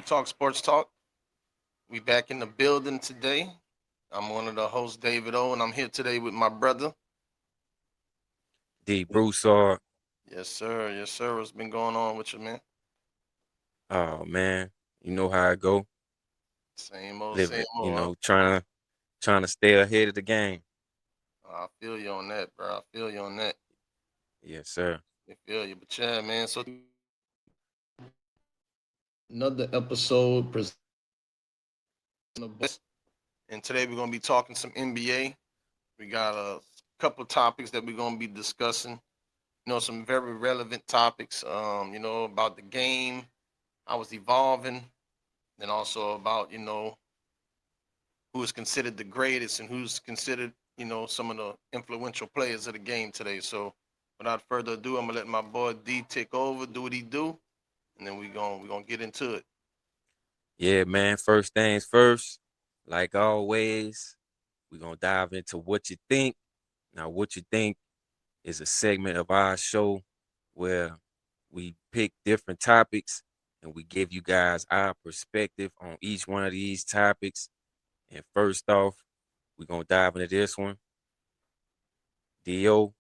we talk sports talk. We back in the building today. I'm one of the hosts, David O, and I'm here today with my brother. D. Broussard. Yes, sir. Yes, sir. What's been going on with you, man? Oh man, you know how I go. Same old, same Living, old, huh? trying to stay ahead of the game. I feel you on that, bro. I feel you on that. Yes, sir. I feel you. But yeah, man. So another episode presented the best. And today we're gonna be talking some NBA. We got a couple topics that we're gonna be discussing. Some very relevant topics. About the game, how it's evolving, and also about who is considered the greatest and who's considered some of the influential players of the game today. So without further ado, I'm gonna let my boy D take over, do what he do, and then we gonna get into it. Yeah, man. First things first. Like always, we're gonna dive into what you think. Now, what you think is a segment of our show where we pick different topics and we give you guys our perspective on each one of these topics. And first off, we're gonna dive into this one. Do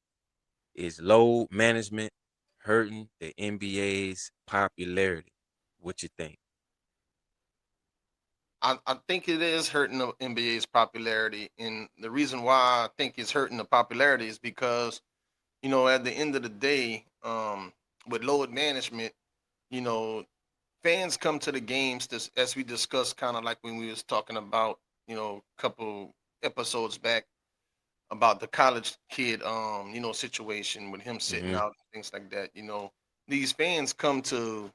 is load management hurting the NBA's popularity? What you think? I think it is hurting the NBA's popularity, and the reason why I think it's hurting the popularity is because at the end of the day, with load management, you know, fans come to the games as we discussed, kind of like when we was talking about, a couple episodes back about the college kid, situation with him sitting Hmm. out and things like that. These fans come to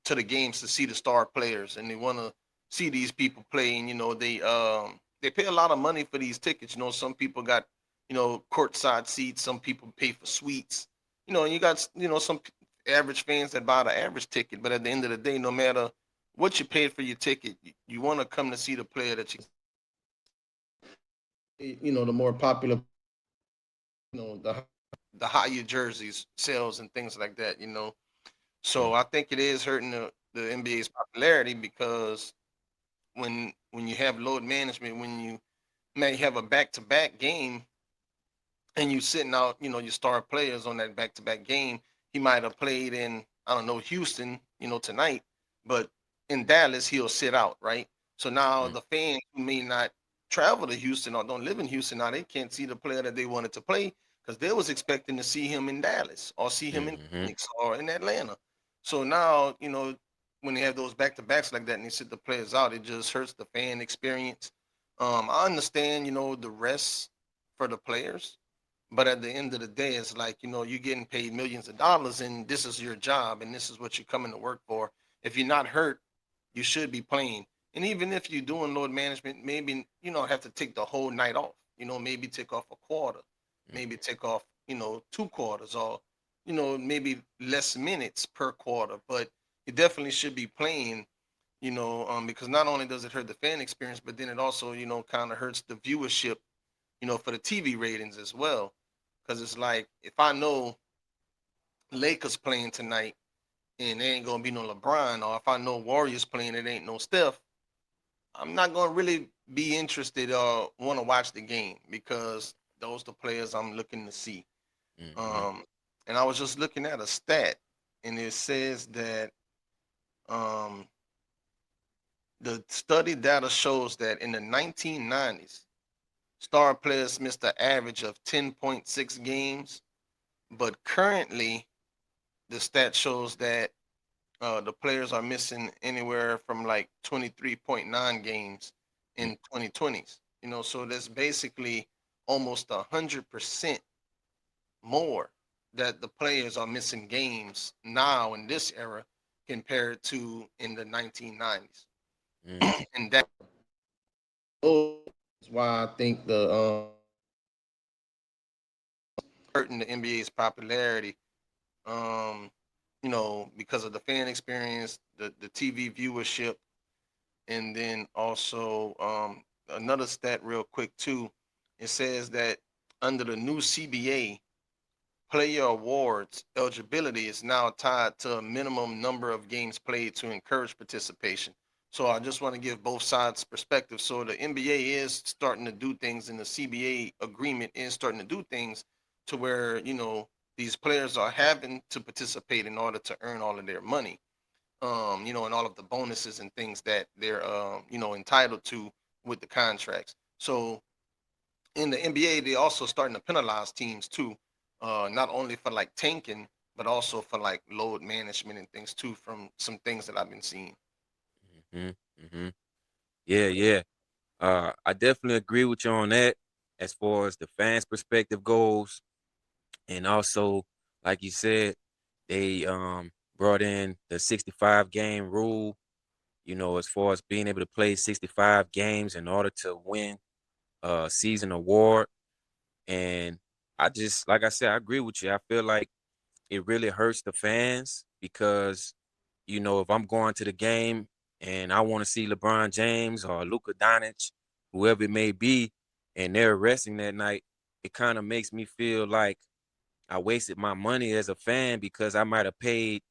the games to see the star players, and they want to see these people play. And they pay a lot of money for these tickets. Some people got courtside seats. Some people pay for suites. And you got some average fans that buy the average ticket. But at the end of the day, no matter what you paid for your ticket, you want to come to see the player that the more popular, the higher jerseys sales and things like that. So I think it is hurting the NBA's popularity because when you have load management, when you may have a back to back game and you sitting out, your star players on that back to back game, he might have played in, I don't know, Houston, tonight, but in Dallas he'll sit out, right? So now the fans who may not travel to Houston or don't live in Houston now they can't see the player that they wanted to play because they was expecting to see him in Dallas or see him in Hmm. Phoenix or in Atlanta. So now, when they have those back to backs like that and they sit the players out, it just hurts the fan experience. I understand, the rest for the players, but at the end of the day, it's like, you're getting paid millions of dollars and this is your job and this is what you're coming to work for. If you're not hurt, you should be playing. And even if you're doing load management, maybe, have to take the whole night off, maybe take off a quarter, maybe take off, 2 quarters or, maybe less minutes per quarter. But you definitely should be playing, because not only does it hurt the fan experience, but then it also, kind of hurts the viewership, for the TV ratings as well. Because it's like if I know Lakers playing tonight and there ain't gonna be no LeBron, or if I know Warriors playing, it ain't no Steph, I'm not gonna really be interested or want to watch the game because those the players I'm looking to see. Hmm. Um, and I was just looking at a stat, and it says that um, the study data shows that in the 1990s, star players missed an average of 10.6 games, but currently the stat shows that the players are missing anywhere from like 23.9 games in 2020s. So that's basically almost 100% more that the players are missing games now in this era compared to in the 1990s. And that is why I think the hurting the NBA's popularity. Um, because of the fan experience, the TV viewership, and then also another stat real quick too. It says that under the new CBA, player awards eligibility is now tied to a minimum number of games played to encourage participation. So I just want to give both sides perspective. So the NBA is starting to do things, and the CBA agreement is starting to do things to where these players are having to participate in order to earn all of their money. And all of the bonuses and things that they're entitled to with the contracts. So in the NBA, they also starting to penalize teams too, not only for like tanking, but also for like load management and things too. From some things that I've been seeing. hmm hmm Yeah, yeah. I definitely agree with you on that as far as the fans' perspective goes. And also, like you said, they brought in the 65 game rule, as far as being able to play 65 games in order to win a season award. And I just, like I said, I agree with you. I feel like it really hurts the fans because, if I'm going to the game and I want to see LeBron James or Luka Doncic, whoever it may be, and they're resting that night, it kind of makes me feel like I wasted my money as a fan because I might have paid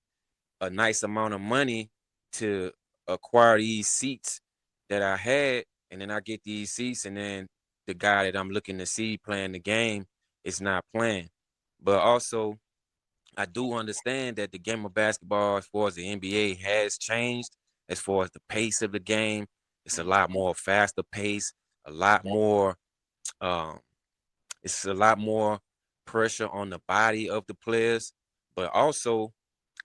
a nice amount of money to acquire these seats that I had, and then I get these seats, and then the guy that I'm looking to see playing the game is not playing. But also, I do understand that the game of basketball, as far as the NBA, has changed as far as the pace of the game. It's a lot Mhm. more faster pace, a lot more um, it's a lot more pressure on the body of the players, but also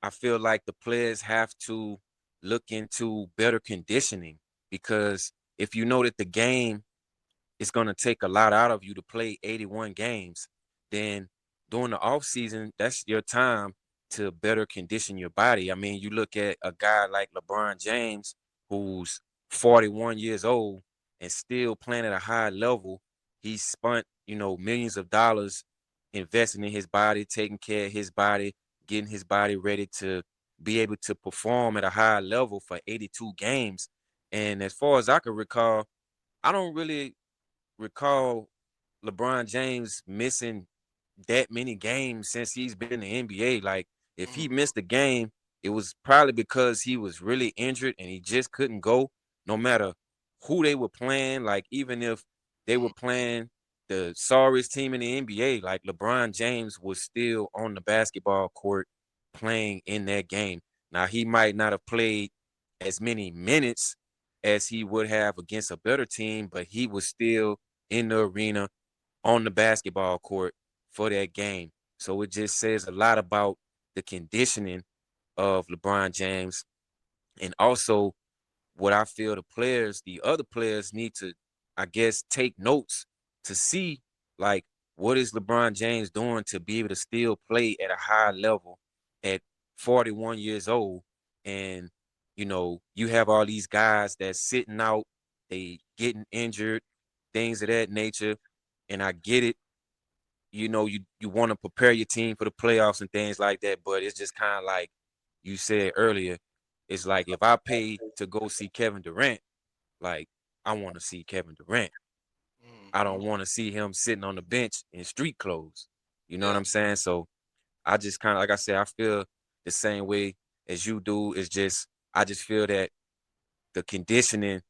I feel like the players have to look into better conditioning because if you know that the game is going to take a lot out of you to play 81 games, then during the off season, that's your time to better condition your body. I mean, you look at a guy like LeBron James, who's 41 years old and still playing at a high level. He spent, millions of dollars investing in his body, taking care of his body, getting his body ready to be able to perform at a high level for 82 games. And as far as I can recall, I don't really recall LeBron James missing that many games since he's been in the NBA. Like, if he Mhm. missed a game, it was probably because he was really injured and he just couldn't go, no matter who they were playing. Like, even if they were Mhm. playing the sorriest team in the NBA, like LeBron James was still on the basketball court playing in that game. Now, he might not have played as many minutes as he would have against a better team, but he was still in the arena on the basketball court for that game. So it just says a lot about the conditioning of LeBron James. And also what I feel the other players need to, I guess, take notes to see like what is LeBron James doing to be able to still play at a high level at 41 years old. And, you have all these guys that's sitting out, they getting injured, things of that nature. And I get it, you want to prepare your team for the playoffs and things like that, but it's just kind of like you said earlier, it's like if I pay to go see Kevin Durant, like I want to see Kevin Durant. I Mhm. don't want to see him sitting on the bench in street clothes. You know what Yeah. I'm saying? So I just kind of, like I said, I feel the same way as you do. It's just I just feel that the conditioning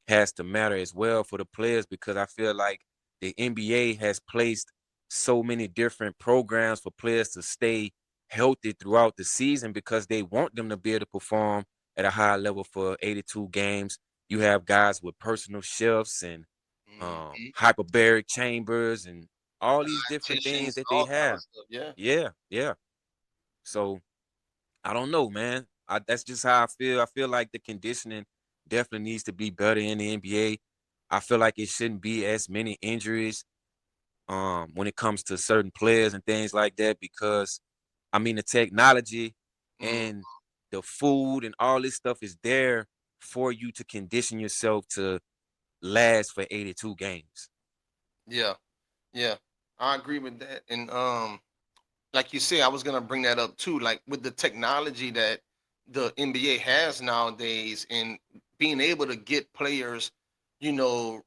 has to matter as well for the players because I feel like the NBA has placed so many different programs for players to stay healthy throughout the season because they want them to be able to perform at a high level for 82 games. You have guys with personal chefs and Mhm. hyperbaric chambers and all these different things Dietitians, that they all kind of have. stuff. Yeah. Yeah, yeah. So I don't know, man. That's just how I feel. I feel like the conditioning definitely needs to be better in the NBA. I feel like it shouldn't be as many injuries when it comes to certain players and things like that because I mean the technology Mhm. and the food and all this stuff is there for you to condition yourself to last for 82 games. Yeah. Yeah. I agree with that. And like you say, I was gonna bring that up too. Like with the technology that the NBA has nowadays, and being able to get players,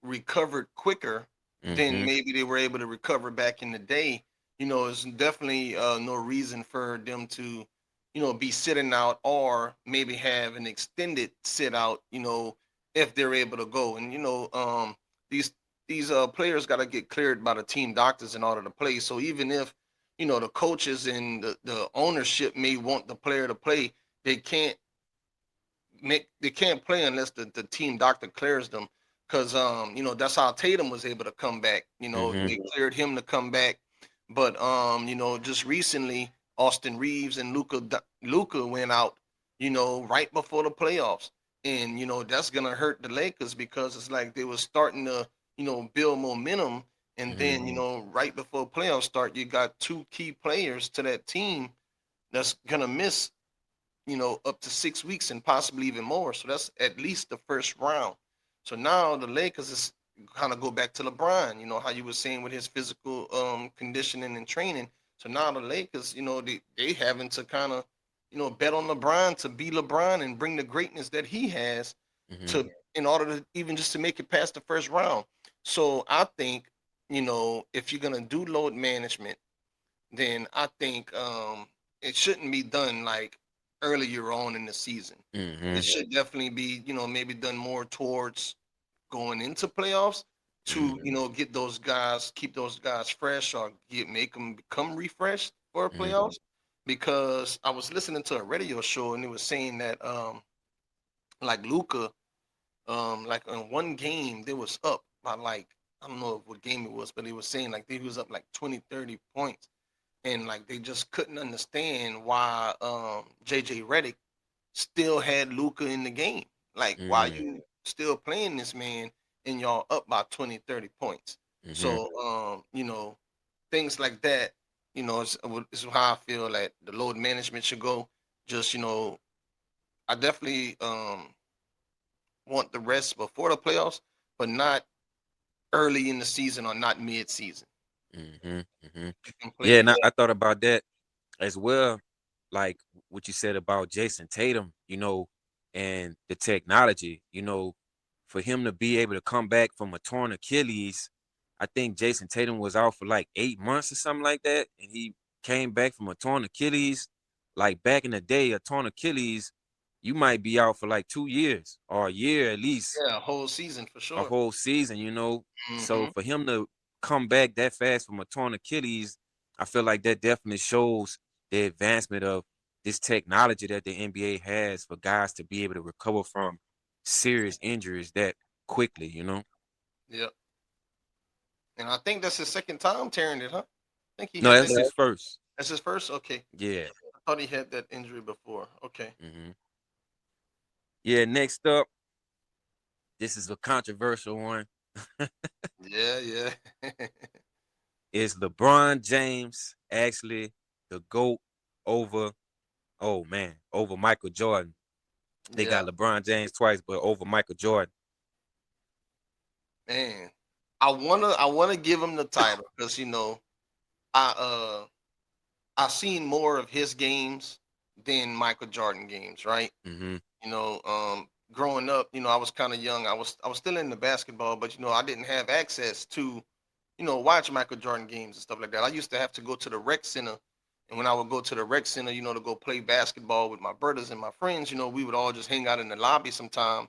recovered quicker than Mhm. maybe they were able to recover back in the day. There's definitely no reason for them to, be sitting out or maybe have an extended sit out, if they're able to go. And these players got to get cleared by the team doctors in order to play. So even if the coaches and the ownership may want the player to play, they can't they can't play unless the team doctor clears them. Because that's how Tatum was able to come back. Mm-hmm. They cleared him to come back. But just recently, Austin Reeves and Luca went out, right before the playoffs. And that's gonna hurt the Lakers because it's like they were starting to, build momentum. And Mm-hmm. then, right before playoffs start, you got two key players to that team that's gonna miss, up to 6 weeks and possibly even more. So that's at least the first round. So now the Lakers is kind of go back to LeBron, how you were saying with his physical conditioning and training. So now the Lakers, they having to kind of, bet on LeBron to be LeBron and bring the greatness that he has Mm-hmm. to in order to even just to make it past the first round. So I think, if you're gonna do load management, then I think it shouldn't be done like earlier on in the season. Mm-hmm. It should definitely be, maybe done more towards going into playoffs to, Mm-hmm. keep those guys fresh or make them become refreshed for Mm-hmm. playoffs. Because I was listening to a radio show and it was saying that like Luca, like in one game they was up by like I don't know what game it was, but he was saying like they was up like 20, 30 points and like they just couldn't understand why JJ Redick still had Luca in the game. Like why Mm-hmm. you still playing this man and y'all up by 20, 30 points. Mm-hmm. So things like that, is how I feel that the load management should go. Just I definitely want the rest before the playoffs, but not early in the season or not mid season. Mm-hmm. Mm-hmm. You can Yeah, play. and I thought about that as well, like what you said about Jason Tatum, and the technology, for him to be able to come back from a torn Achilles. I think Jason Tatum was out for like 8 months or something like that, and he came back from a torn Achilles. Like back in the day, a torn Achilles, you might be out for like 2 years or a year at least, Yeah, whole season for a sure. whole season. So Hmm. for him to come back that fast from a torn Achilles, I feel like that definitely shows the advancement of this technology that the NBA has for guys to be able to recover from serious injuries that quickly. Yep. And I think that's his second time tearing it, huh? I think he No, had that. that's his first. That's his first. Okay, Yeah. I thought he had that injury before. Okay. Hmm. Yeah. Next up, this is a controversial one. Yeah, yeah, Is LeBron James actually the GOAT over, oh man, over Michael Jordan? They yeah. got LeBron James twice, but over Michael Jordan. Man, I wanna give him the title because I I seen more of his games than Michael Jordan games, right? Hmm. Growing up, I was kind of young. I was still into basketball, but I didn't have access to, watch Michael Jordan games and stuff like that. I used to have to go to the rec center, and when I would go to the rec center, to go play basketball with my brothers and my friends, we would all just hang out in the lobby sometime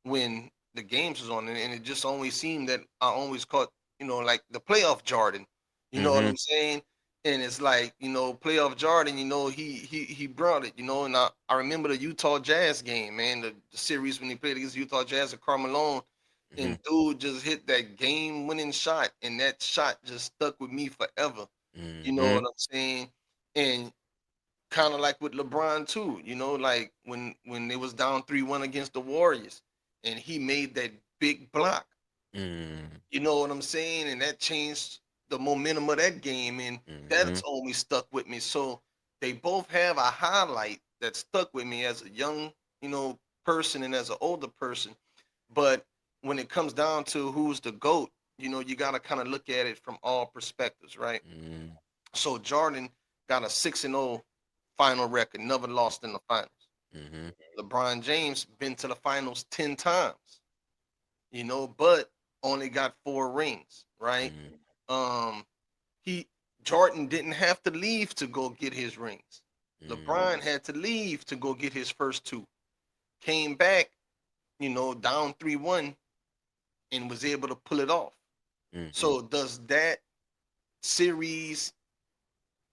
when the games was on, and it just always seemed that I always caught, like the playoff Jordan. You know what Hmm. I'm saying? And it's like, playoff Jordan, he brought it, and I remember the Utah Jazz game, man, the series when he played against Utah Jazz at Carmelo, Hmm. and dude just hit that game winning shot, and that shot just stuck with me forever. You know Hmm. what I'm saying? And kind of like with LeBron too, like when they was down 3-1 against the Warriors and he made that big block. Hmm. You know what I'm saying? And that changed the momentum of that game and that's Hmm. always stuck with me. So they both have a highlight that stuck with me as a young, person and as an older person. But when it comes down to who's the GOAT, you got to kind of look at it from all perspectives, right? Hmm. So Jordan got a 6-0 final record, never lost in the finals. Hmm. LeBron James been to the finals 10 times, but only got 4 rings, right? Hmm. Um he Jordan didn't have to leave to go get his rings. Mm, LeBron had to leave to go get his first two. Came back, down 3-1 and was able to pull it off. mm-hmm, So does that series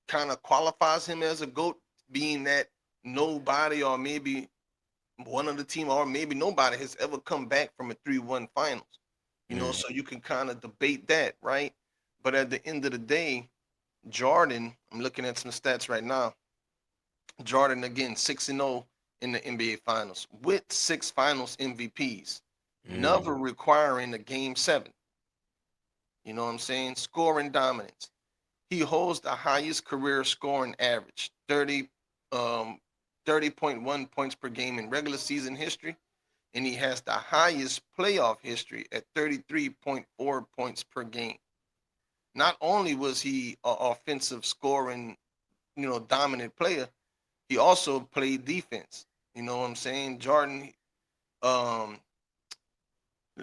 kind of qualifies him as a GOAT, being that nobody or maybe one of the team or maybe nobody has ever come back from a 3-1 finals. mm, So you can kind of debate that, right? But at the end of the day, Jordan, I'm looking at some stats right now. Jordan again 6-0 in the NBA finals with 6 finals MVPs, mm, never requiring a game 7. You know what I'm saying? Scoring dominance. He holds the highest career scoring average, um 30.1 points per game in regular season history, and he has the highest playoff history at 33.4 points per game. Not only was he an offensive scoring, dominant player, he also played defense. You know what I'm saying? Jordan, um,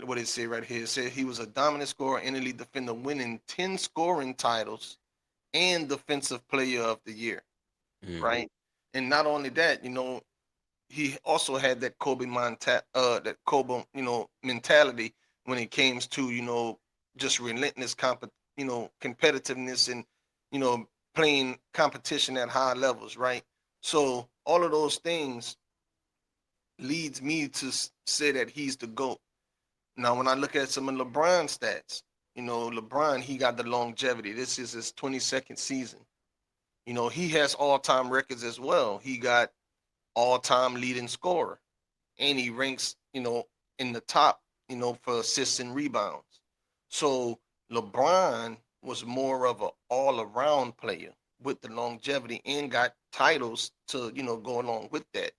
what did it say right here? It said he was a dominant scorer and elite defender, winning 10 scoring titles and defensive player of the year, mm, right? And not only that, he also had that Kobe, mentality when it came to, just relentless competitiveness and, you know, playing competition at high levels, right? So all of those things leads me to say that he's the GOAT. Now, when I look at some of LeBron's stats, LeBron, he got the longevity. This is his 22nd season. He has all-time records as well. He got all-time leading scorer, and he ranks, in the top, for assists and rebounds. So LeBron was more of an all-around player with the longevity and got titles to, go along with that.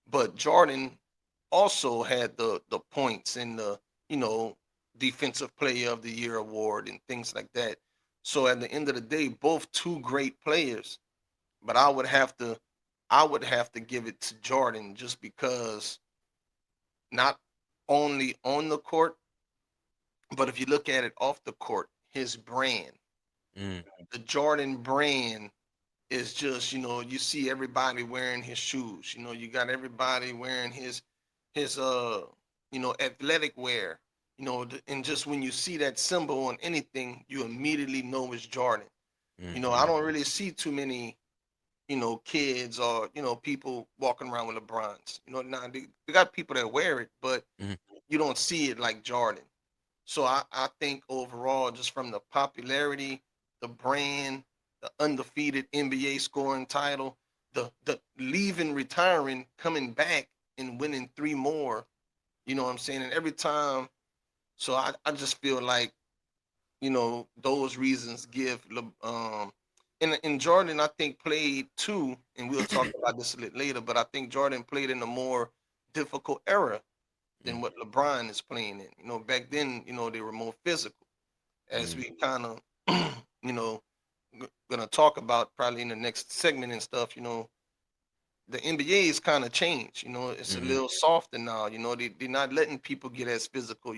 But Jordan also had the points and the, you know, defensive player of the year award and things like that. So at the end of the day, both two great players, but I would have to give it to Jordan just because not only on the court, but if you look at it off the court, his brand, mm, the Jordan brand is just, you see everybody wearing his shoes. You got everybody wearing his athletic wear. And just when you see that symbol on anything, you immediately know it's Jordan. I mm-hmm, don't really see too many kids or people walking around with LeBrons. Now they got people that wear it, but mm, you don't see it like Jordan. So I think overall, just from the popularity, the brand, the undefeated NBA scoring title, the leaving, retiring, coming back and winning 3 more. You know what I'm saying? And every time, so I just feel like those reasons give and Jordan I think played too, and we'll talk about this a little later, but I think Jordan played in a more difficult era than mm, what LeBron is playing in. Back then, they were more physical, as mm, we kind of you know gonna talk about probably in the next segment and stuff. The NBA is kind of changed. It's a mm, little softer now. They're not letting people get as physical.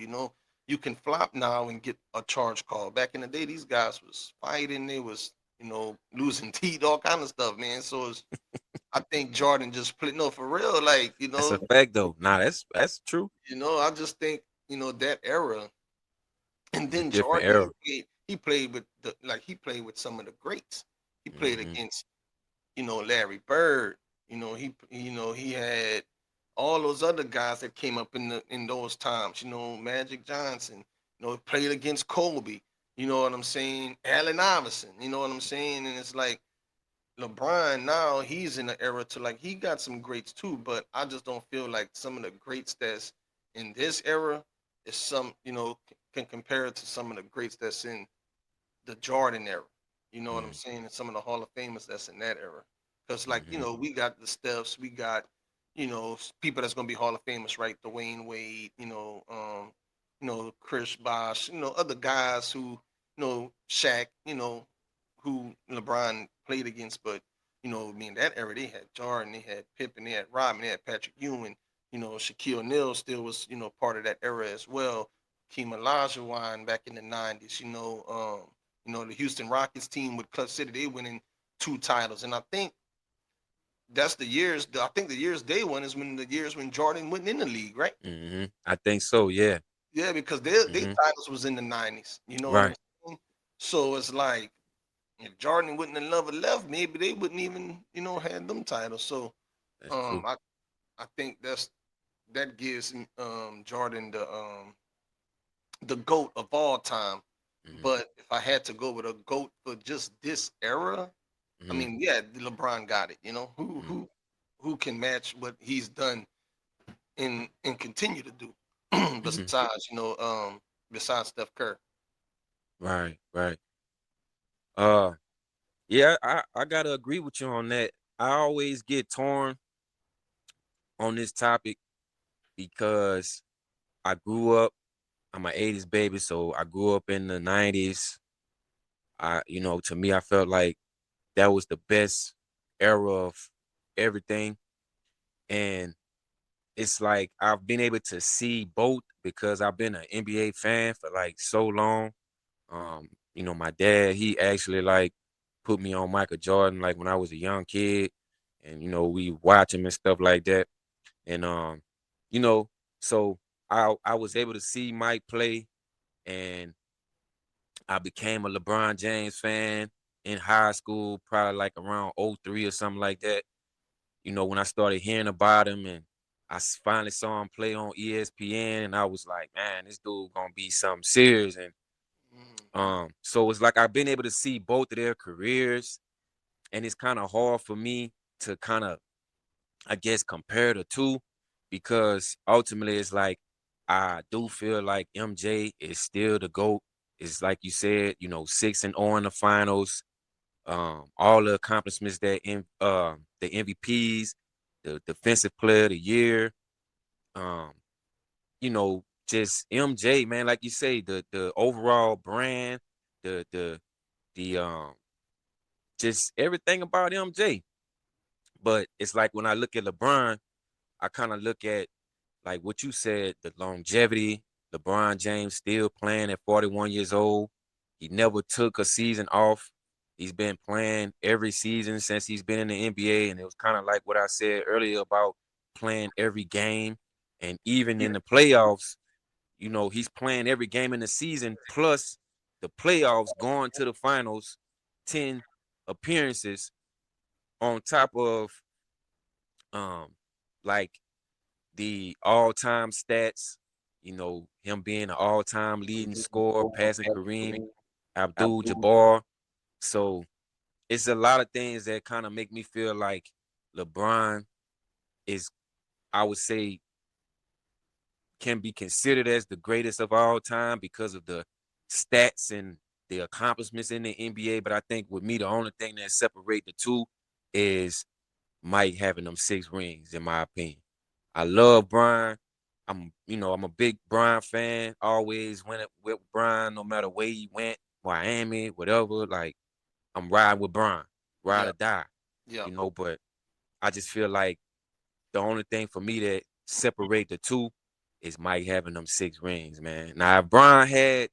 You can flop now and get a charge call. Back in the day, these guys was fighting. They was, losing teeth, all kind of stuff, man. So I think Jordan just played, no, for real. Like, That's a fact though. Nah, that's true. I just think, that era. And It's a then different Jordan, era. he played with some of the greats. He played Mm-hmm, against Larry Bird. He had all those other guys that came up in those times. Magic Johnson. Played against Kobe. You know what I'm saying? Allen Iverson. You know what I'm saying? And it's like LeBron now he's in the era to like he got some greats too, but I just don't feel like some of the greats that's in this era is can compare it to some of the greats that's in the Jordan era. You know what I'm mm, saying? And some of the Hall of Famers that's in that era. Because like, mm-hmm, we got the Stephs, we got, people that's gonna be Hall of Famers, right? Dwayne Wade, Chris Bosh, other guys who, Shaq, who LeBron played against, but that era they had Jordan, they had Pippen, they had Rodman, they had Patrick Ewing, Shaquille O'Neal still was, part of that era as well. Keem Olajuwon back in the '90s, the Houston Rockets team with Clutch City, they winning 2 titles. And I think that's the years. I think the years they won is when the years when Jordan went in the league, right? I think so. Yeah. Yeah, because they hmm titles was in the '90s. You know what I'm Right. saying? So it's like if Jordan wouldn't have never left, maybe they wouldn't even had them titles. So That's um, true. I I think that gives Jordan the goat of all time. hmm But if I had to go with a goat for just this era, I hmm mean, yeah, LeBron got it. You know who hmm who who can match what he's done and continue to do hmm besides Steph Curry. Right. Right. Uh. Yeah. I gotta agree with you on that. I always get torn on this topic because I grew up. I'm an '80s baby, so I grew up in the '90s. To me, I felt like that was the best era of everything. And it's like I've been able to see both because I've been an NBA fan for like so long. My dad, he actually like put me on Michael Jordan like when I was a young kid. And we watch him and stuff like that. And you know, so I was able to see Mike play, and I became a LeBron James fan in high school, probably like around '03 or something like that. When I started hearing about him, and finally saw him play on ESPN, and I was like, man, this dude gonna be something serious. And Mhm. so it's like I've been able to see both of their careers, and it's kind of hard for me to kind of, I guess, compare the two, because ultimately it's like I do feel like MJ is still the GOAT. It's like you said, 6-0 in the finals, all the accomplishments that the MVPs, the defensive player of the year, um, just MJ, man, like you say, the overall brand, the just everything about MJ. But it's like when I look at LeBron, I kind of look at like what you said, the longevity. LeBron James still playing at 41 years old. He never took a season off. He's been playing every season since he's been in the NBA. And it was kind of like what I said earlier about playing every game. And even Yeah. in the playoffs, he's playing every game in the season, plus the playoffs, going to the finals, 10 appearances on top of um like the all-time stats, him being an all-time leading scorer, passing Kareem Abdul-Jabbar. So it's a lot of things that kind of make me feel like LeBron is, I would say, can be considered as the greatest of all time because of the stats and the accomplishments in the NBA. But I think with me, the only thing that separate the two is Mike having them 6 rings, in my opinion. I love Brian. I'm a big Brian fan. Always went with Brian, no matter where he went, Miami, whatever. Like, I'm riding with Brian, ride Yeah. or die. Yeah. But I just feel like the only thing for me that separate the two is Mike having them 6 rings, man. Now, if Brian had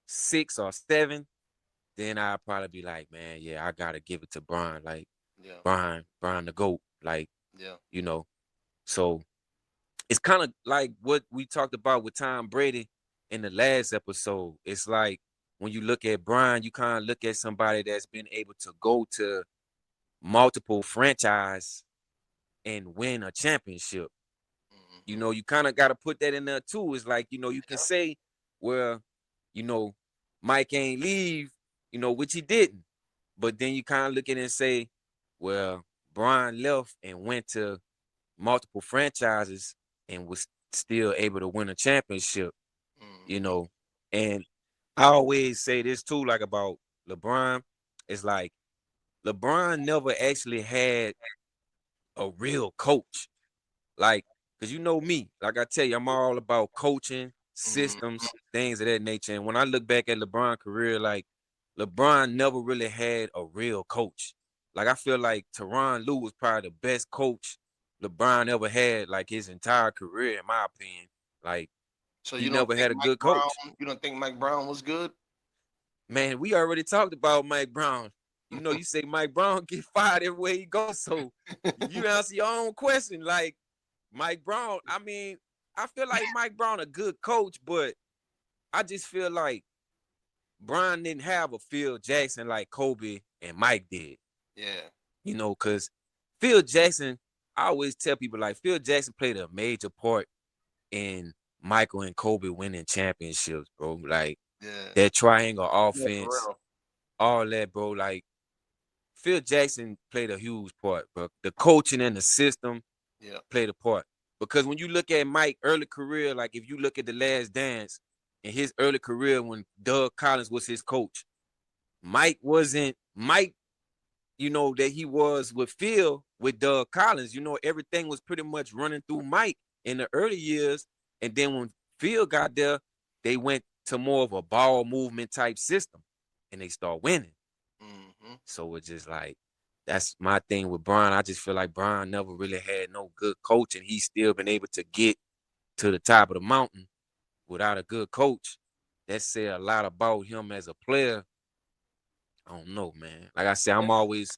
6 or 7, then I'd probably be like, man, yeah, I gotta give it to Brian. Like, Yeah. Brian the GOAT. Like, Yeah. you know. So it's kind of like what we talked about with Tom Brady in the last episode. It's like when you look at Brian, you kind of look at somebody that's been able to go to multiple franchise and win a championship. Hmm. You kind of got to put that in there too. It's like, you can say, well, you know, Mike ain't leave, which he didn't. But then you kind of look at it and say, well, Brian left and went to multiple franchises and was still able to win a championship, you Hmm. know. And I always say this too, like about LeBron. It's like LeBron never actually had a real coach. Like, cause you know me, like I tell you, I'm all about coaching, Hmm. systems, things of that nature. And when I look back at LeBron's career, like LeBron never really had a real coach. Like I feel like Tyronn Lue was probably the best coach LeBron ever had, like his entire career, in my opinion. Like So he you don't never think had a Mike good Brown? coach. You don't think Mike Brown was good? Man, we already talked about Mike Brown. You say Mike Brown get fired everywhere he goes. So you answer your own question. Like Mike Brown, I mean, I feel like Mike Brown a good coach, but I just feel like Brian didn't have a Phil Jackson like Kobe and Mike did. Yeah. Because Phil Jackson, I always tell people like Phil Jackson played a major part in Michael and Kobe winning championships, bro. Like Yeah. that triangle Yeah, for offense, real. all that, bro. Like Phil Jackson played a huge part, bro. The coaching and the system Yeah. played a part. Because when you look at Mike's early career, like if you look at The Last Dance in his early career when Doug Collins was his coach, Mike wasn't Mike, that he was with Phil with Doug Collins. Everything was pretty much running through Mike in the early years. And then when Phil got there, they went to more of a ball movement type system and they start winning. Mm-hmm. So it's just like that's my thing with Brian. I just feel like Brian never really had no good coach, and he's still been able to get to the top of the mountain without a good coach. That said a lot about him as a player. I don't know, man. Like I said, I'm always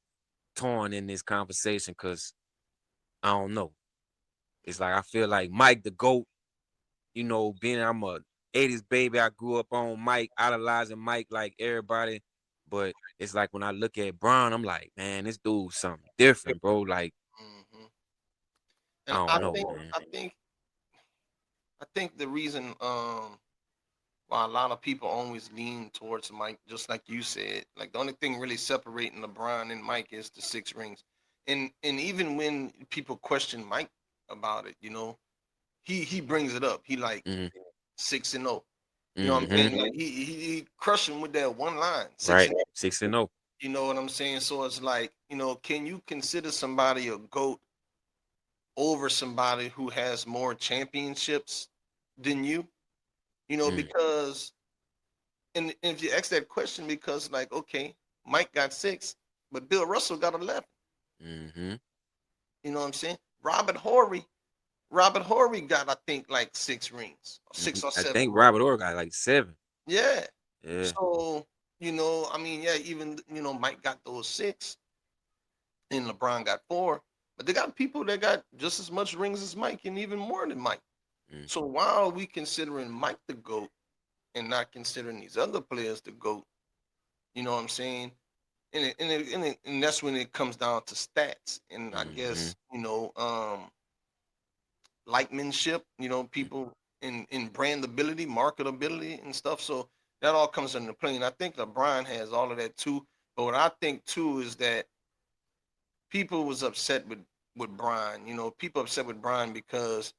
torn in this conversation because I don't know. It's like I feel like Mike the GOAT, being I'm a 80s baby, I grew up on Mike, idolizing Mike like everybody. But it's like when I look at Brian, I'm like, man, this dude's something different, bro. Like, Mm-hmm. I And don't know, man. I think the reason why a lot of people always lean towards Mike, just like you said, like the only thing really separating LeBron and Mike is the 6 rings. And even when people question Mike about it, he brings it up. He like Mm-hmm. 6-0. You know what I'm Mm-hmm. saying? Like he crushed him with that one line, six Right. and 0. 6-0. You know what I'm saying? So it's like, can you consider somebody a GOAT over somebody who has more championships than you? Mm. Because and if you ask that question, because like, okay, Mike got 6, but Bill Russell got 11. Mm-hmm. You know what I'm saying? Robert Horry got, I think, like 6 rings, Mm-hmm. 6 or I 7 think rings. Robert Orr got like 7. Yeah. Yeah. So, I mean, yeah, even Mike got those 6 and LeBron got 4, but they got people that got just as much rings as Mike and even more than Mike. Mm. So why are we considering Mike the GOAT and not considering these other players the GOAT? You know what I'm saying? And that's when it comes down to stats and I Mm-hmm. guess likemanship. People in brandability, marketability, and stuff. So that all comes into play. And I think LeBron has all of that too. But what I think too is that people was upset with Brian. People upset with Brian because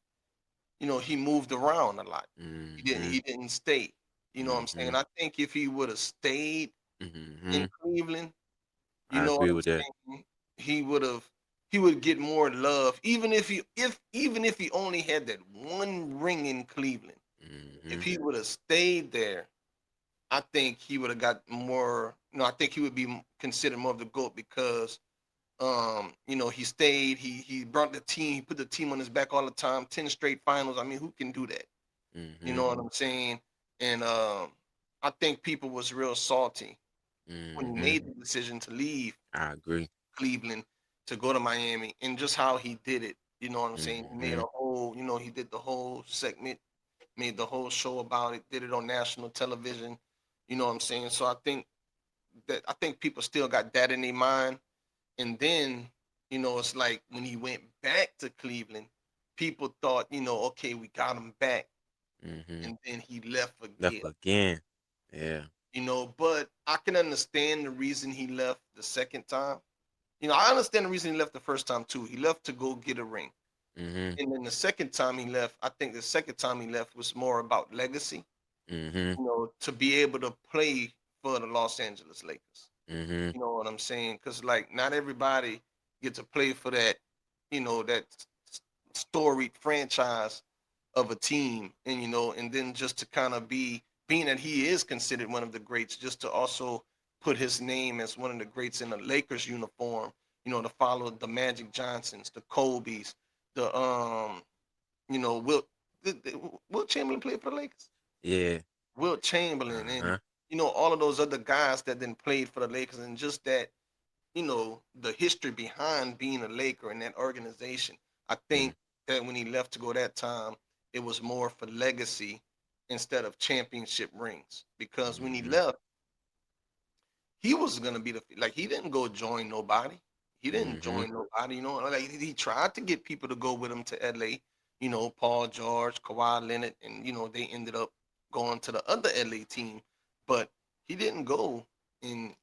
he moved around a lot. He didn't Mm-hmm. he didn't stay. You know what I'm Mm-hmm. saying? I think if he would have stayed Mm-hmm. in Cleveland, you I know what agree I'm with that. saying? He would get more love, even if he only had that one ring in Cleveland. If Mm-hmm. he would have stayed there, I think he would have got more. I think he would be considered more of the GOAT because he stayed. He brought the team. He put the team on his back all the time. 10 straight finals. I mean, who can do that? You Mm-hmm. know what I'm saying? And I think people was real salty when he Mm-hmm. made the decision to leave I agree. Cleveland to go to Miami, and just how he did it. You know what I'm saying? He made Mm-hmm. a whole, he did the whole segment, made the whole show about it, did it on national television. You know what I'm saying? So I think people still got that in their mind. And then, it's like when he went back to Cleveland, people thought, okay, we got him back. Mm-hmm. And then he left Left again. again. Yeah. But I can understand the reason he left the second time. I understand the reason he left the first time too. He left to go get a ring. Mm-hmm. And then the second time he left, I think the second time he left was more about legacy, Mm-hmm. to be able to play for the Los Angeles Lakers. Mm-hmm. You know what I'm saying? Because like not everybody get to play for that storied franchise of a team, and then just to kind of being that he is considered one of the greats, just to also put his name as one of the greats in the Lakers uniform. To follow the Magic Johnsons, the Kobe's, the Will Will Chamberlain played for the Lakers. Yeah. Will Chamberlain and Uh-huh. all of those other guys that then played for the Lakers, and just that. the history behind being a Laker and that organization. I Mm, think that when he left to go that time, it was more for legacy instead of championship rings. Because when he mhm, left, he was gonna be like he didn't go join nobody. He didn't mhm, join nobody, like he tried to get people to go with him to LA, Paul George, Kawhi Leonard, and they ended up going to the other LA team, but he didn't go and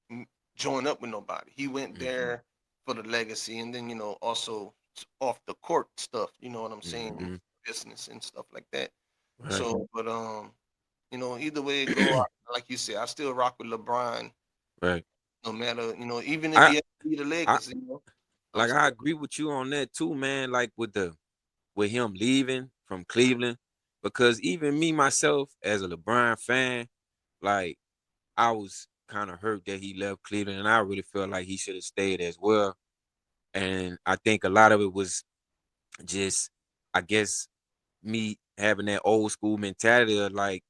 m- join up with nobody. He went mhm, there for the legacy, and then also off the court stuff. You know what I'm saying? mhm. Business and stuff like that. Right. So, but either way it go, like you said, I still rock with LeBron, Right. no matter even if I he had to be the I Lakers. I'm like I still. agree with you on that too, man. Like with him leaving from Cleveland, because even me myself as a LeBron fan, like I was kind of hurt that he left Cleveland, and I really felt like he should have stayed as well. And I think a lot of it was just, I guess, me having that old school mentality of like,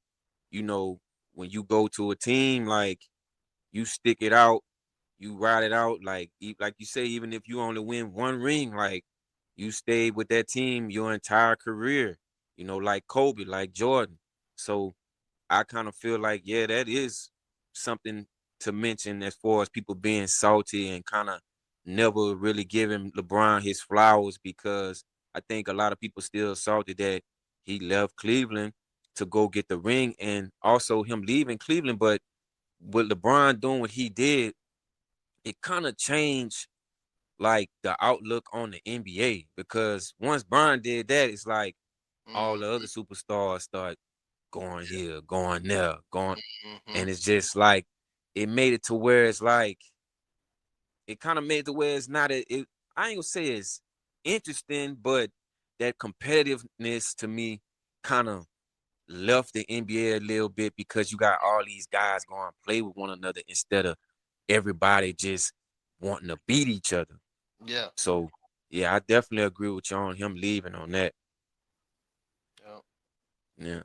you know, when you go to a team, like you stick it out, you ride it out, like like you say, even if you only win one ring, like you stay with that team your entire career, like Kobe, like Jordan. So I kind of feel like, yeah, that is something to mention as far as people being salty and kind of never really giving LeBron his flowers, because I think a lot of people still salty that he left Cleveland to go get the ring, and also him leaving Cleveland. But with LeBron doing what he did, it kind of changed like the outlook on the NBA, because once Bron did that, it's like all the other Mhm, superstars start going here, going there, going, mhm. and it's just like it made it to where it's like it kind of made it to where it's not I ain't gonna say it's interesting, but that competitiveness to me kind of left the NBA a little bit, because you got all these guys going to play with one another instead of everybody just wanting to beat each other. Yeah, So yeah, I definitely agree with you on him leaving on that. yeah, Yeah,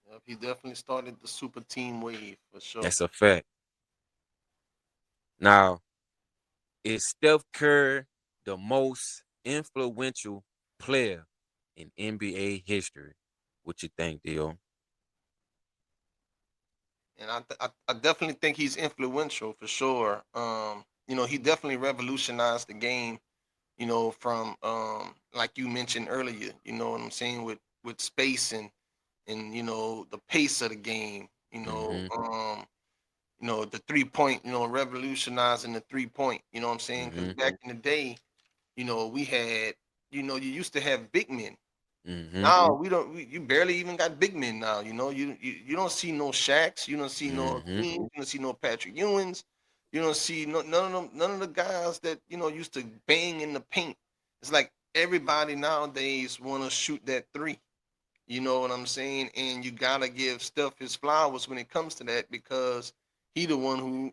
yeah. He definitely started the super team wave for sure. that's a fact. Now, is Steph Curry the most influential player in NBA history? What you think, Dio? And I definitely think he's influential for sure. He definitely revolutionized the game. From like you mentioned earlier. You know what I'm saying, with space and the pace of the game. Mm-hmm. The 3 point. Revolutionizing the 3 point. You know what I'm saying? Because Mm-hmm. back in the day, we had. You used to have big men. Mm-hmm. Now we don't. You barely even got big men now. You don't see no Shaqs. You don't see no Mm-hmm. Hakeem. You don't see no Patrick Ewings. You don't see none of them. None of the guys that used to bang in the paint. It's like everybody nowadays want to shoot that three. You know what I'm saying? And you gotta give Steph his flowers when it comes to that, because he the one who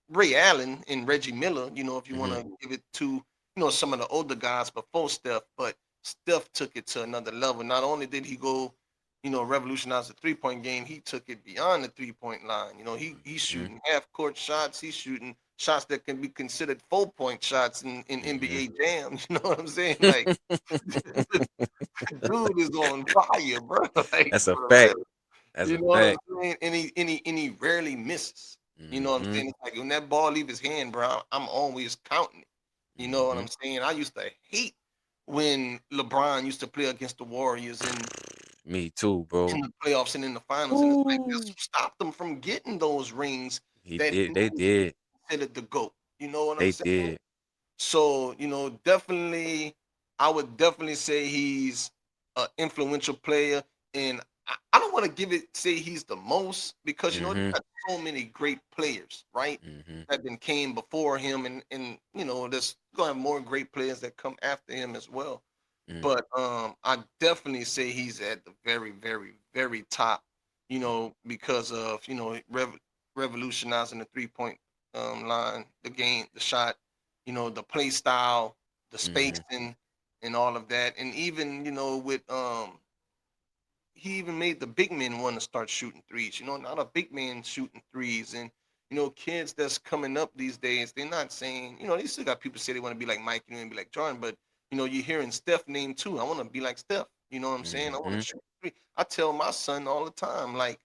Ray Allen and Reggie Miller. If you want Mm-hmm. to give it to some of the older guys before Steph, but Steph took it to another level. Not only did he go, revolutionize the 3 point game, he took it beyond the 3 point line. He's Mm-hmm. shooting half court shots. He's shooting shots that can be considered 4 point shots in Mm-hmm. NBA Jam. You know what I'm saying? Like dude is on fire, bro. Like That's a for fact. real. That's You a know what I'm fact. saying? And he rarely misses. You know what I'm Mm-hmm. saying? It's like when that ball leave his hand, bro, I'm always counting it. You know what Mm-hmm. I'm saying? I used to hate when LeBron used to play against the Warriors Me too, bro. in the playoffs and in the finals, and it's like that's Ooh. what stopped them from getting those rings He that did. They he did. considered the GOAT. You know what I'm They saying? did. So, definitely, I would definitely say he's an influential player. And I don't want to say he's the most, because, you Mm-hmm. got so many great players, right? Mm-hmm. That then came before him. And there's going to have more great players that come after him as well. Mm-hmm. But I definitely say he's at the very, very, very top, because of, revolutionizing the 3 point line, the game, the shot, the play style, the Mm-hmm. spacing, and all of that. And even, with he even made the big men want to start shooting threes. Not a big man shooting threes, and kids that's coming up these days, they're not saying, they still got people say they want to be like Mike, and be like Jordan, but you're hearing Steph name too. I want to be like Steph. You know what I'm saying? I want to Mm-hmm. shoot three. I tell my son all the time, like,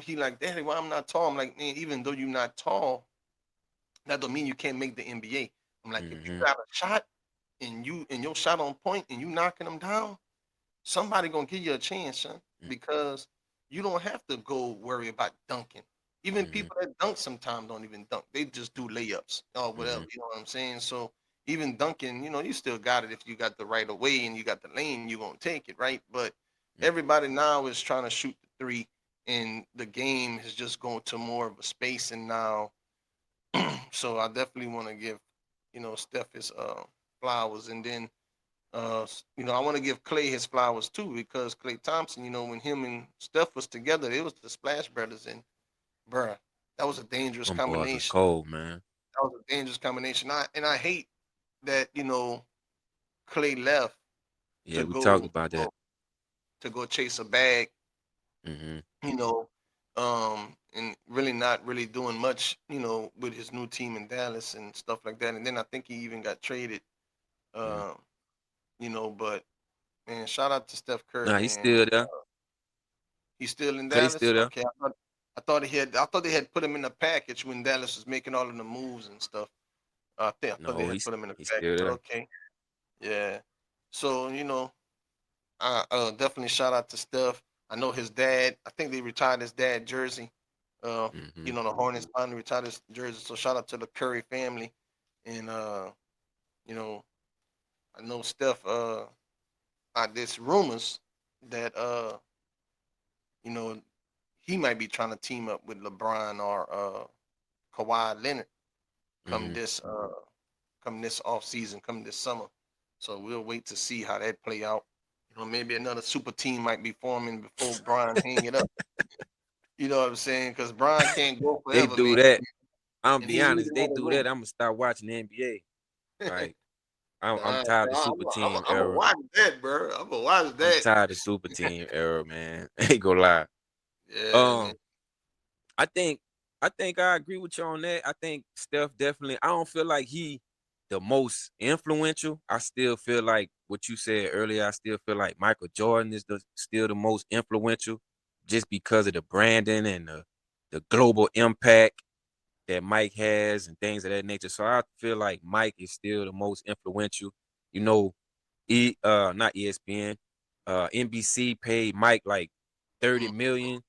he like, Daddy, why I'm not tall? I'm like, man, even though you're not tall, that don't mean you can't make the NBA. I'm like, if you Mm-hmm. got a shot and your shot on point and you knocking them down, somebody gonna give you a chance, son, because you don't have to go worry about dunking. Even Mm-hmm. people that dunk sometimes don't even dunk. They just do layups or whatever. Mm-hmm. You know what I'm saying? So even dunking, you still got it if you got the right of way and you got the lane, you're gonna take it, right? But everybody now is trying to shoot the three, and the game is just going to more of a space. And now, so I definitely want to give, Steph his flowers, and then I want to give Clay his flowers too, because Clay Thompson, when him and Steph was together, it was the Splash Brothers, and bruh, that was a dangerous Them boys was combination. cold, man. That was a dangerous combination. I hate that Clay left Yeah, to we go talked about that. chase a bag, Mm-hmm. you know, and really not really doing much, with his new team in Dallas and stuff like that. And then I think he even got traded, Mm-hmm. uh, but man, shout out to Steph Curry, Nah, he's man. still there. He's still in Clay's Dallas. still there. Okay, I thought they had put him in the package when Dallas was making all of the moves and stuff. I thought they No, had put him in the he's package. still there. Okay, yeah. So I definitely shout out to Steph. I know his dad. I think they retired his dad jersey. Uh, Mm-hmm. the Hornets finally retired his jersey. So shout out to the Curry family. And you know, I know Steph. There's rumors that you know, he might be trying to team up with LeBron or Kawhi Leonard come Mm-hmm. this uh come this off season, come this summer. So we'll wait to see how that play out. Maybe another super team might be forming before Brian hang it up. You know what I'm saying? Because Brian can't go They forever, man, do that. I'm and be he needs honest. They another do ring. that. I'm gonna start watching the NBA. Like I'm Nah, tired bro, of super team I'm gonna era. watch that, bro. I'm gonna watch I'm that. tired of super team era, man. Ain't gonna lie. Yeah, man. Um, I think I agree with you on that. I think Steph definitely. I don't feel like he the most influential. I still feel like what you said earlier. I still feel like Michael Jordan is still the most influential, just because of the branding and the global impact that Mike has and things of that nature. So I feel like Mike is still the most influential. You know, not ESPN, NBC paid Mike like 30 Mm, million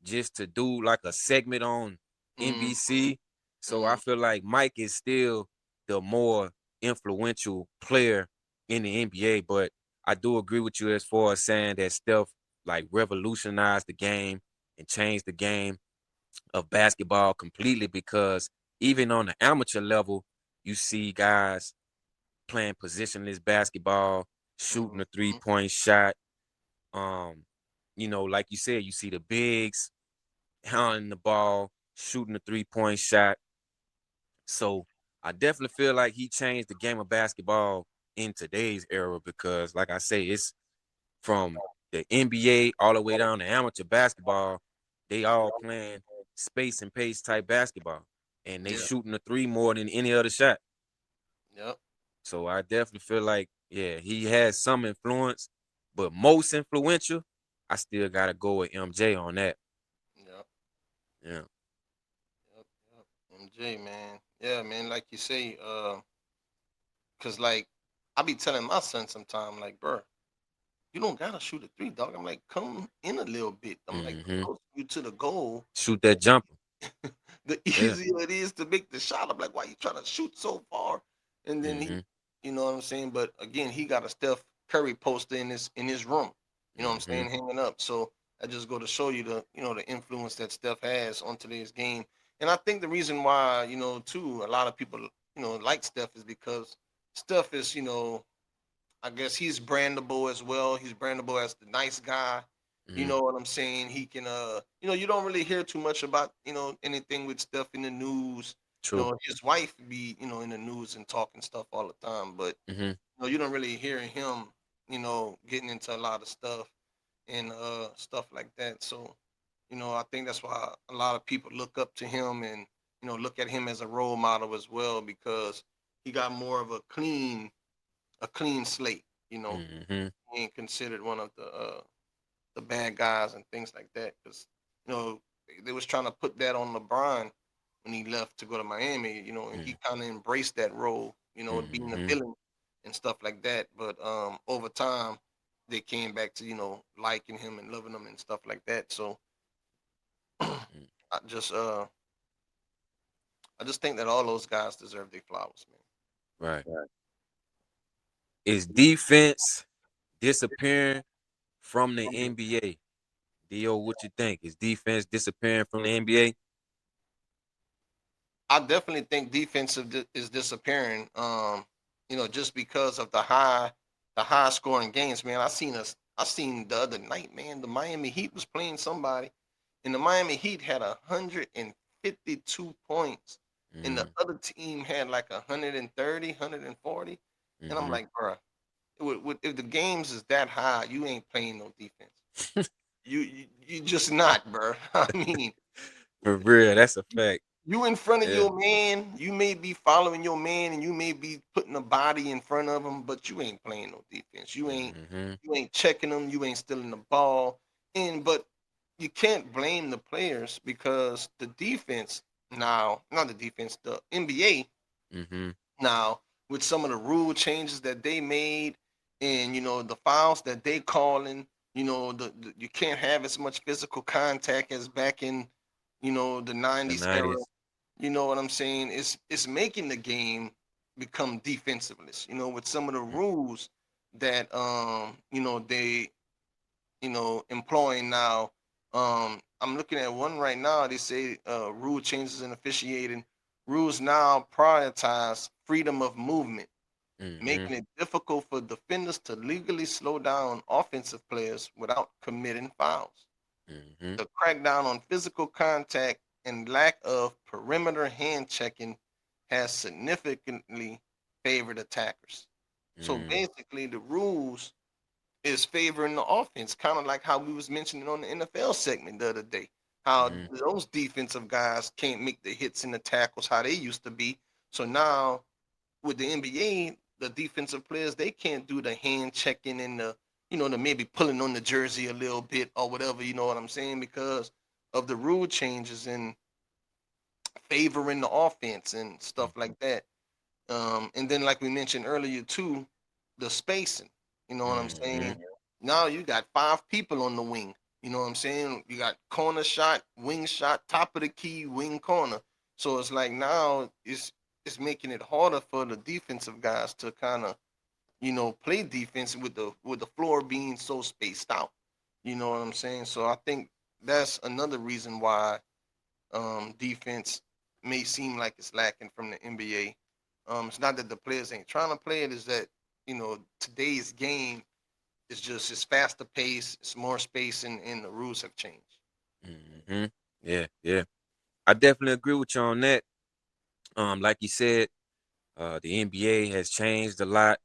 just to do like a segment on mm, NBC. So I mm, feel like Mike is still the more influential player in the NBA. But I do agree with you as far as saying that Steph like revolutionized the game and changed the game of basketball completely, because even on the amateur level, you see guys playing positionless basketball, shooting mm, a 3-point shot. Um, like you said, you see the bigs handling the ball, shooting a 3-point shot. So I definitely feel like he changed the game of basketball in today's era, because, like I say, it's from the NBA all the way down to amateur basketball. They all playing space and pace type basketball, and they yeah. shooting a three more than any other shot. Yep. So I definitely feel like, yeah, he has some influence, but most influential, I still gotta go with MJ on that. Yep. Yeah. Yep. Yep. MJ, man. Yeah, man. Like you say, cause like I be telling my son sometime, like, bro, you don't gotta shoot a three, dog. I'm like, come in a little bit. I'm like, the Hmm. closer you to the goal, Shoot that jumper. the Yeah. easier it is to make the shot. I'm like, why you trying to shoot so far? And then he, Hmm. you know what I'm saying? But again, he got a Steph Curry poster in his room. You know what I'm Hmm. saying, hanging up. So I just go to show you the influence that Steph has on today's game. And I think the reason why, too, a lot of people, like Steph is because Steph is, I guess he's brandable as well. He's brandable as the nice guy. You Hmm. know what I'm saying? He can you don't really hear too much about, anything with stuff in the news. True. His wife be, in the news and talking stuff all the time, but Hmm. you don't really hear him, getting into a lot of stuff and stuff like that. So, I think that's why a lot of people look up to him and look at him as a role model as well because he got more of a clean slate. Mm-hmm. He ain't considered one of the bad guys and things like that because they was trying to put that on LeBron when he left to go to Miami. And he kind of embraced that role. Being a Mm-hmm. villain and stuff like that. But over time, they came back to liking him and loving him and stuff like that. So Mm. I just uh I just think that all those guys deserve their flowers, man. Right. Is defense disappearing from the NBA? Dio, what you think? Is defense disappearing from the NBA? I definitely think is disappearing. Just because of the high scoring games, man. I seen the other night, man. The Miami Heat was playing somebody, and the Miami Heat had 152 points, and the Mm, other team had like 130, 140. And I'm mm-hmm. like, bro, if the games is that high, you ain't playing no defense. You just not, bro. I mean, For real, that's a fact. you in front of Yeah. your man, you may be following your man and you may be putting a body in front of him, but you ain't playing no defense. You ain't Mm-hmm. you ain't checking them, you ain't stealing the ball. But you can't blame the players because the defense now, not the defense, the NBA Mm-hmm. now with some of the rule changes that they made and the fouls that they calling, you can't have as much physical contact as back in the The 90s era. 90s. You know what I'm saying? It's making the game become defensiveless. With some of the rules that they employing now. I'm looking at one right now. They say rule changes in officiating. Rules now prioritize freedom of movement, Mm-hmm. making it difficult for defenders to legally slow down offensive players without committing fouls. Mm-hmm. The crackdown on physical contact and lack of perimeter hand checking has significantly favored attackers. So Mm, basically, the rules is favoring the offense, kind of like how we was mentioning on the NFL segment the other day. How mm, those defensive guys can't make the hits and the tackles how they used to be. So now with the NBA, the defensive players they can't do the hand checking and the maybe pulling on the jersey a little bit or whatever. You know what I'm saying? Because of the rule changes and favoring the offense and mm, stuff like that. And then, like we mentioned earlier, too, the spacing. You know what I'm mm-hmm. saying? Now you got 5 people on the wing. You know what I'm saying? You got corner shot, wing shot, top of the key, wing corner. So it's like now it's making it harder for the defensive guys to kind of play defense with the floor being so spaced out. You know what I'm saying? So I think that's another reason why defense may seem like it's lacking from the NBA. It's not that the players ain't trying to play it; is that today's game is just it's faster pace, it's more space, and the rules have changed. Mm-hmm. Yeah, yeah. I definitely agree with you on that. Like you said, the NBA has changed a lot.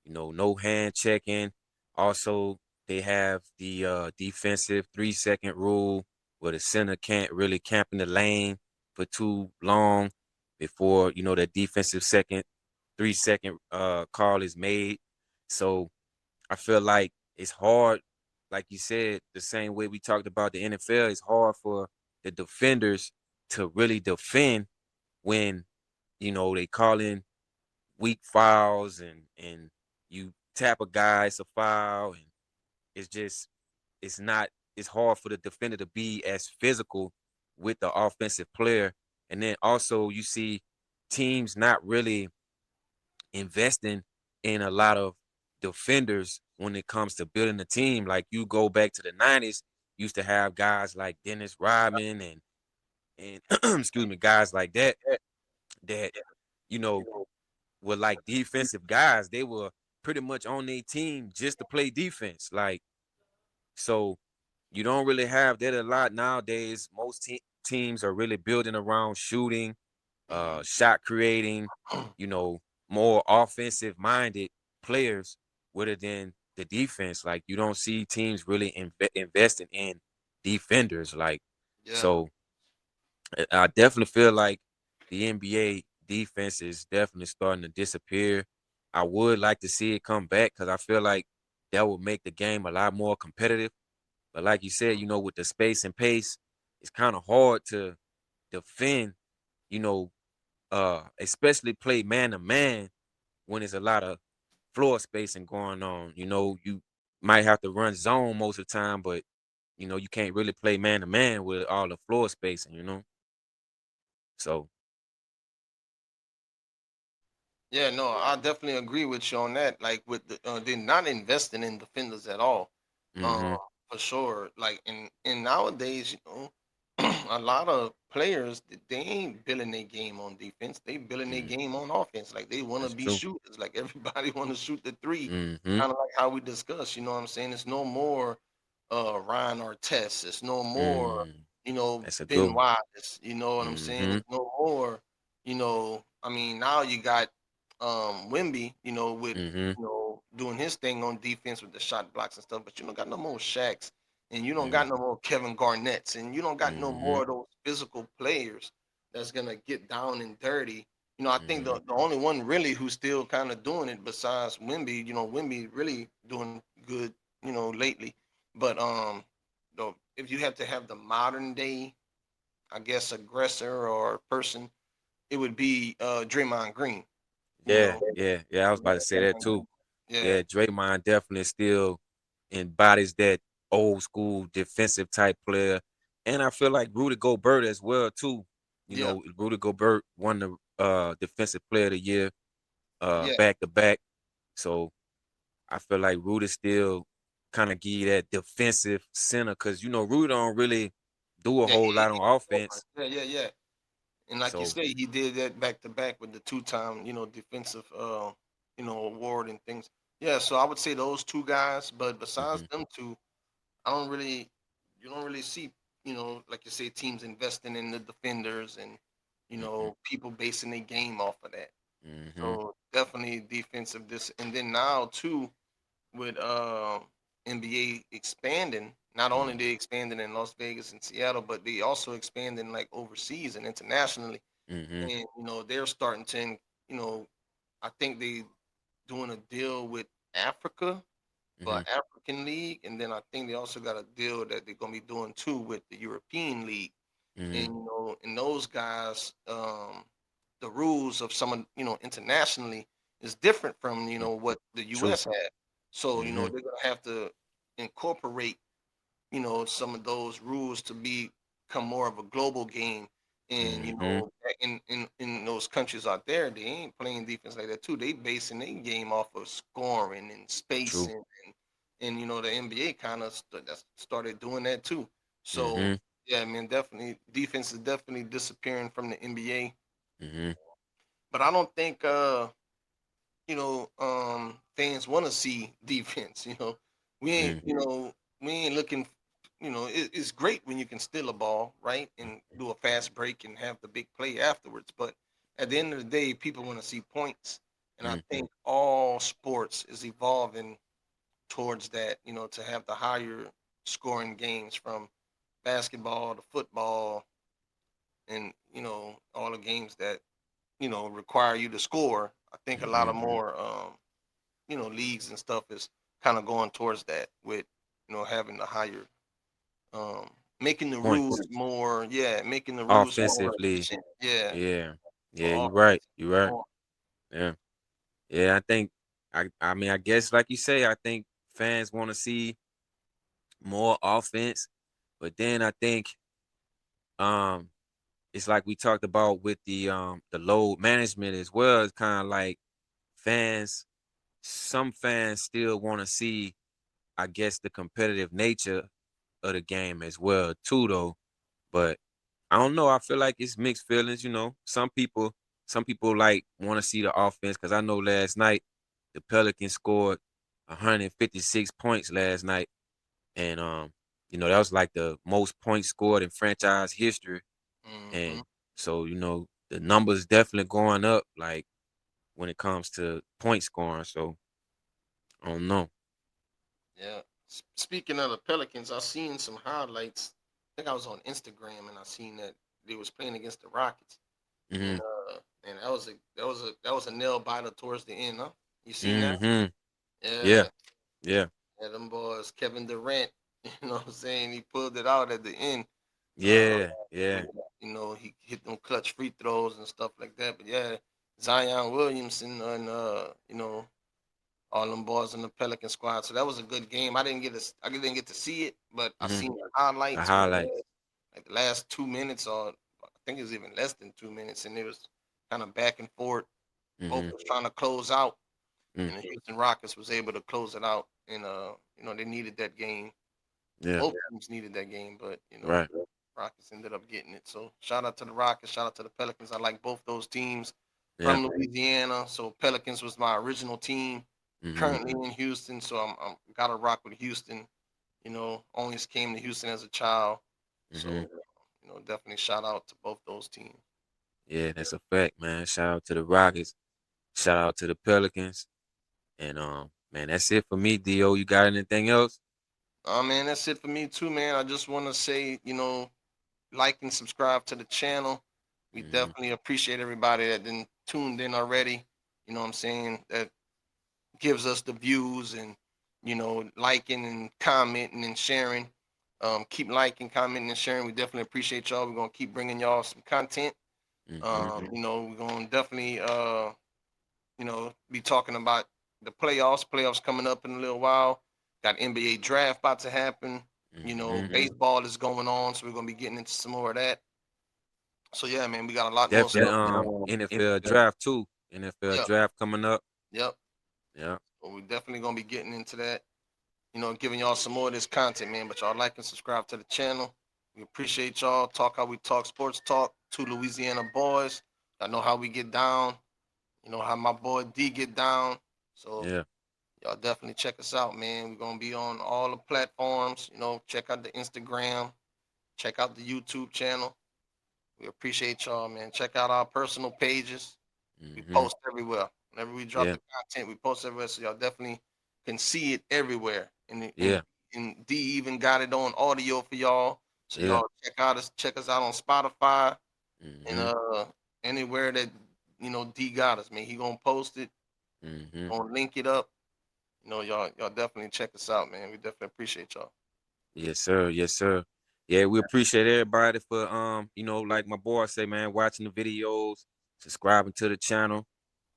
No hand checking. Also, they have the defensive 3-second rule where the center can't really camp in the lane for too long before the defensive second 3-second call is made. So I feel like it's hard, like you said, the same way we talked about the NFL. It's hard for the defenders to really defend when they call in weak fouls and you tap a guy, it's a foul, and it's just it's not it's hard for the defender to be as physical with the offensive player. And then also you see teams not really investing in a lot of defenders when it comes to building a team. Like you go back to the 90s, used to have guys like Dennis Rodman and excuse me, guys like that you know were like defensive guys. They were pretty much on their team just to play defense. Like, so you don't really have that a lot nowadays. Most teams are really building around shooting, shot creating, you know, more offensive minded players rather than the defense. Like you don't see teams really investing in defenders. Like, Yeah, so I definitely feel like the NBA defense is definitely starting to disappear. I would like to see it come back because I feel like that would make the game a lot more competitive. But like you said, with the space and pace, it's kind of hard to defend, you know, especially play man to man when there's a lot of floor spacing going on. You might have to run zone most of the time, but you can't really play man to man with all the floor spacing. So Yeah, no, I definitely agree with you on that. Like with they're not investing in defenders at all, uh, mm-hmm. for sure. Like in nowadays, a lot of players they ain't building their game on defense. They building their Mm, game on offense. Like they want to that's be true. shooters. Like everybody want to shoot the three, Mm-hmm. kind of like how we discussed. You know what I'm saying? It's no more Ryan Artest. It's no more Mm, that's a good Ben one. Wallace. You know what I'm saying? Mm-hmm. It's no more. I mean, now you got Wimby, with Mm-hmm. doing his thing on defense with the shot blocks and stuff, but you don't got no more Shaqs and you don't Mm, got no more Kevin Garnett's and you don't got no mm-hmm. more of those physical players that's gonna get down and dirty. I think Mm-hmm. the only one really who's still kind of doing it besides Wimby, Wimby really doing good, lately. But if you have to have the modern day, I guess, aggressor or person, it would be Draymond Green. You Yeah, know, yeah, yeah. I was about to say that too. yeah, Yeah, Draymond definitely still embodies that old school defensive type player. And I feel like Rudy Gobert as well too. yeah, Rudy Gobert won the defensive player of the year yeah, back to back. So I feel like Rudy still kind of give you that defensive center because Rudy don't really do a yeah, whole lot on offense. yeah, yeah, yeah. And like you So say, he did that back to back with the two-time, defensive, award and things. Yeah, so I would say those two guys. But besides hmm them two, I don't really, you don't really see, like you say, teams investing in the defenders and, hmm people basing their game off of that. hmm So definitely defensive. This and then now too with NBA expanding. Not only they expanding in Las Vegas and Seattle, but they also expanding like overseas and internationally. hmm And they're starting to, you know, I think they doing a deal with Africa for hmm African League, and then I think they also got a deal that they're gonna be doing too with the European League. And hmm and those guys, the rules of some of internationally is different from what the True. U.S. had. So hmm they're gonna have to incorporate some of those rules to become more of a global game. And hmm back in those countries out there, they ain't playing defense like that too. They basing their game off of scoring and True. spacing, and the NBA kind of started doing that too. So hmm yeah, man, definitely defense is definitely disappearing from the NBA. hmm But I don't think fans want to see defense. We ain't, mm we ain't looking. It's great when you can steal a ball, right, and do a fast break and have the big play afterwards. But at the end of the day, people want to see points, and I hmm think all sports is evolving towards that. To have the higher scoring games from basketball to football, and all the games that require you to score. I think a lot hmm of more leagues and stuff is kind of going towards that with having the higher um making the rules Points more, yeah, making the rules more offensively. efficient, yeah, Yeah. for Yeah, you're right. offense You're right. more. Yeah. Yeah, I think I mean I guess like you say, I think fans want to see more offense, but then I think um it's like we talked about with the load management as well. It's kind of like fans some fans still want to see, I guess, the competitive nature of the game as well too though. But I don't know. I feel like it's mixed feelings. Some people like want to see the offense because I know last night the Pelicans scored 156 points last night, and that was like the most points scored in franchise history. Hmm. And so the numbers definitely going up, like when it comes to point scoring. So I don't know. Yeah. Speaking of the Pelicans, I seen some highlights. I think I was on Instagram and I seen that they was playing against the Rockets. Mm-hmm. And that was a nail biter towards the end, huh? You seen that? Mm-hmm. Yeah. Yeah, Yeah. yeah, them boys, Kevin Durant, you know what I'm saying? He pulled it out at the end. Uh, Yeah. Yeah. he hit them clutch free throws and stuff like that. But yeah, Zion Williamson and all them boys in the Pelican squad. So that was a good game. I didn't get to see it, but I Mm-hmm. seen the The highlights for highlights. like the last 2 minutes, or I think it was even less than 2 minutes, and it was kind of back and forth. Both Mm-hmm. was trying to close out, Mm. and the Houston Rockets was able to close it out. And they needed that game. Yeah. Both teams needed that game, but Right. Rockets ended up getting it. So shout out to the Rockets, shout out to the Pelicans. I like both those teams Yeah. from Louisiana. So Pelicans was my original team, Mm-hmm. currently in Houston. So I'm gotta rock with Houston. Always came to Houston as a child. Mm-hmm. So definitely shout out to both those teams. Yeah, that's a fact, man. Shout out to the Rockets. Shout out to the Pelicans. And man, that's it for me, Do. You got anything else? Man, that's it for me too, man. I just want to say, like and subscribe to the channel. We Mm-hmm. definitely appreciate everybody that then tuned in already. You know what I'm saying? That gives us the views and liking and commenting and sharing. Keep liking, commenting, and sharing. We definitely appreciate y'all. We're gonna keep bringing y'all some content. Mm-hmm. We're gonna definitely be talking about the playoffs. Playoffs coming up in a little while. Got NBA draft about to happen. Mm-hmm. Baseball is going on, so we're gonna be getting into some more of that. So yeah, man, we got a lot more Definitely stuff. NFL draft too. NFL Yep, draft coming up. yep. Yeah. So we're definitely gonna be getting into that. Giving y'all some more of this content, man. But y'all like and subscribe to the channel. We appreciate y'all. Talk how we talk, sports talk. Two Louisiana boys. I know how we get down. You know how my boy D get down. So Yeah. y'all definitely check us out, man. We're gonna be on all the platforms. Check out the Instagram. Check out the YouTube channel. We appreciate y'all, man. Check out our personal pages. We Mm-hmm. post everywhere. Whenever we drop Yeah. the content, we post everywhere, so y'all definitely can see it everywhere. And Yeah. and D even got it on audio for y'all, so Yeah. y'all check us out on Spotify and Mm-hmm. anywhere that D got us, man. He gonna post it, Mm-hmm. gonna link it up. Y'all definitely check us out, man. We definitely appreciate y'all. Yes, sir. Yes, sir. Yeah, we appreciate everybody for like my boy say, man, watching the videos, subscribing to the channel.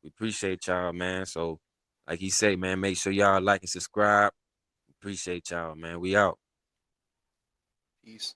We appreciate y'all, man. So, like he say, man, make sure y'all like and subscribe. Appreciate y'all, man. We out. Peace.